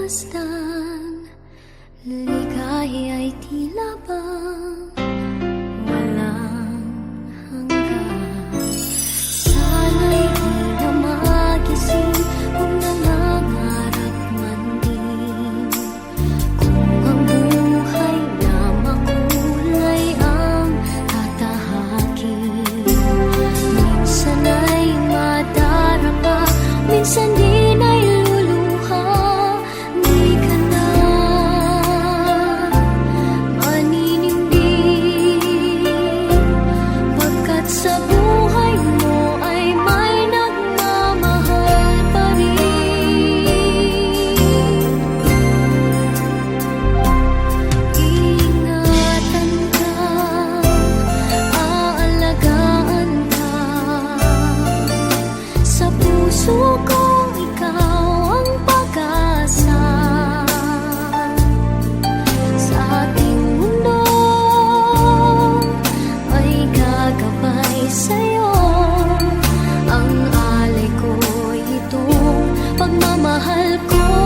pagmasdan, ligaya'y tila bang walang hanggan. Sana'y di na magising kung nangangarap man din, kung ang buhay na makulay ang tatahakin. Minsan ay madarama, minsan din ay luluha. Di ka na maninindig, pagkat sa buhay mo ay may nagmamahal pa rin. Ingatan ka, aalagaan ka, sa puso ko ikaw ang pag-asa. Sa ating mundo ay gagabay sa'yo, ang alay ko'y itong pagmamahal ko.